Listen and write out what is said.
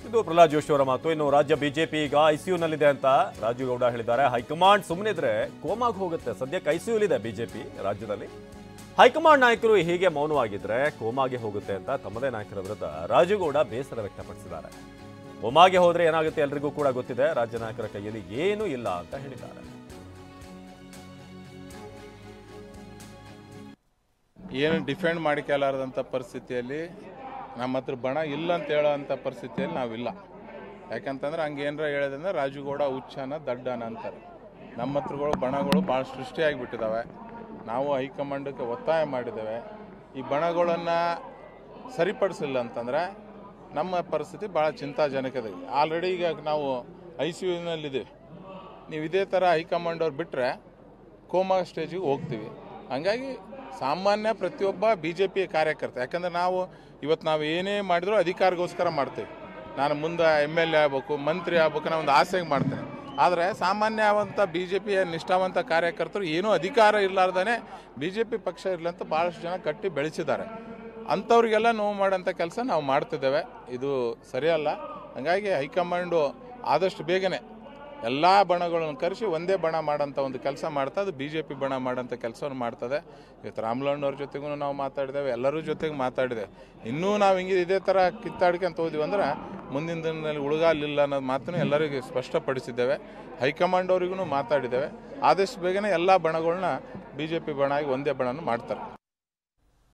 ಇದು ಪ್ರಹ್ಲಾದ್ ಜೋಶಿ ಅವರ ಮಾತು. ಇನ್ನು ರಾಜ್ಯ ಬಿಜೆಪಿ ಈಗ ಐಸಿಯುನಲ್ಲಿದೆ ಅಂತ ರಾಜುಗೌಡ ಹೇಳಿದ್ದಾರೆ. ಹೈಕಮಾಂಡ್ ಸುಮ್ಮನಿದ್ರೆ ಕೋಮಾಗಿ ಹೋಗುತ್ತೆ. ಸದ್ಯಕ್ಕೆ ಐಸಿಯುಲಿದೆ ಬಿಜೆಪಿ ರಾಜ್ಯದಲ್ಲಿ. ಹೈಕಮಾಂಡ್ ನಾಯಕರು ಹೀಗೆ ಮೌನವಾಗಿದ್ರೆ ಕೋಮಾಗೆ ಹೋಗುತ್ತೆ ಅಂತ ತಮ್ಮದೇ ನಾಯಕರ ವಿರುದ್ಧ ರಾಜುಗೌಡ ಬೇಸರ ವ್ಯಕ್ತಪಡಿಸಿದ್ದಾರೆ. ಕೋಮಾಗೆ ಹೋದ್ರೆ ಏನಾಗುತ್ತೆ ಎಲ್ರಿಗೂ ಕೂಡ ಗೊತ್ತಿದೆ. ರಾಜ್ಯ ನಾಯಕರ ಕೈಯಲ್ಲಿ ಏನೂ ಇಲ್ಲ ಅಂತ ಹೇಳಿದ್ದಾರೆ. ಏನು ಡಿಫೆಂಡ್ ಮಾಡಿಕೊಳ್ಳಾರದಂಥ ಪರಿಸ್ಥಿತಿಯಲ್ಲಿ ನಮ್ಮ ಹತ್ರ ಬಣ ಇಲ್ಲ ಅಂತ ಹೇಳೋವಂಥ ಪರಿಸ್ಥಿತಿಯಲ್ಲಿ ನಾವಿಲ್ಲ. ಯಾಕಂತಂದ್ರೆ ಹಂಗೆ ಏನಾರ ಹೇಳಿದ್ರೆ ರಾಜುಗೌಡ ಹುಚ್ಚನ ದಡ್ಡನ ಅಂತಾರೆ. ನಮ್ಮ ಹತ್ರಗಳು ಬಣಗಳು ಭಾಳ ಸೃಷ್ಟಿಯಾಗಿಬಿಟ್ಟಿದ್ದಾವೆ. ನಾವು ಹೈಕಮಾಂಡಕ್ಕೆ ಒತ್ತಾಯ ಮಾಡಿದ್ದೇವೆ. ಈ ಬಣಗಳನ್ನು ಸರಿಪಡಿಸಿಲ್ಲ ಅಂತಂದರೆ ನಮ್ಮ ಪರಿಸ್ಥಿತಿ ಭಾಳ ಚಿಂತಾಜನಕದ. ಆಲ್ರೆಡಿ ಈಗ ನಾವು ಐಸಿಯುನಲ್ಲಿದ್ದೀವಿ. ನೀವು ಇದೇ ಥರ ಹೈಕಮಾಂಡ್ ಅವ್ರು ಬಿಟ್ಟರೆ ಕೋಮಾ ಸ್ಟೇಜಿಗೆ ಹೋಗ್ತೀವಿ. ಹಂಗಾಗಿ ಸಾಮಾನ್ಯ ಪ್ರತಿಯೊಬ್ಬ BJP ಕಾರ್ಯಕರ್ತ, ಯಾಕಂದರೆ ನಾವು ಏನೇ ಮಾಡಿದರೂ ಅಧಿಕಾರಗೋಸ್ಕರ ಮಾಡ್ತೀವಿ. ನಾನು ಮುಂದೆ MLA ಆಗಬೇಕು, ಮಂತ್ರಿ ಆಗಬೇಕು ಅನ್ನೋ ಒಂದು ಆಸೆಗೆ ಮಾಡ್ತೇನೆ. ಆದರೆ ಸಾಮಾನ್ಯವಂಥ BJP ನಿಷ್ಠಾವಂತ ಕಾರ್ಯಕರ್ತರು ಏನೂ ಅಧಿಕಾರ ಇರಲಾರ್ದೇ BJP ಪಕ್ಷ ಇರಲಿ ಅಂತ ಭಾಳಷ್ಟು ಜನ ಕಟ್ಟಿ ಬೆಳೆಸಿದ್ದಾರೆ. ಅಂಥವ್ರಿಗೆಲ್ಲ ನೋವು ಮಾಡೋಂಥ ಕೆಲಸ ನಾವು ಮಾಡ್ತಿದ್ದೇವೆ. ಇದು ಸರಿಯಲ್ಲ. ಹಾಗಾಗಿ ಹೈಕಮಾಂಡು ಆದಷ್ಟು ಬೇಗನೆ ಎಲ್ಲ ಬಣಗಳನ್ನು ಕರೆಸಿ ಒಂದೇ ಬಣ ಮಾಡೋಂಥ ಒಂದು ಕೆಲಸ ಮಾಡ್ತಾ ಅದು BJP ಬಣ ಮಾಡೋಂಥ ಕೆಲಸವನ್ನು ಮಾಡ್ತದೆ. ಇವತ್ತು ರಾಮಲಣ್ಣವ್ರ ಜೊತೆಗೂ ನಾವು ಮಾತಾಡಿದ್ದೇವೆ, ಎಲ್ಲರೂ ಜೊತೆಗೆ ಮಾತಾಡಿದೆ. ಇನ್ನೂ ನಾವು ಹಿಂಗೆ ಇದೇ ಥರ ಕಿತ್ತಾಡ್ಕೊಂತ ಹೋದ್ವಿ ಅಂದ್ರೆ ಮುಂದಿನ ದಿನದಲ್ಲಿ ಉಳುಗಾಲಿಲ್ಲ ಅನ್ನೋದು ಮಾತನ್ನು ಎಲ್ಲರಿಗೂ ಸ್ಪಷ್ಟಪಡಿಸಿದ್ದೇವೆ. ಹೈಕಮಾಂಡ್ ಅವರಿಗೂ ಮಾತಾಡಿದ್ದೇವೆ. ಆದಷ್ಟು ಬೇಗನೆ ಎಲ್ಲ ಬಣಗಳನ್ನ BJP ಬಣ ಆಗಿ ಒಂದೇ ಬಣನ ಮಾಡ್ತಾರೆ.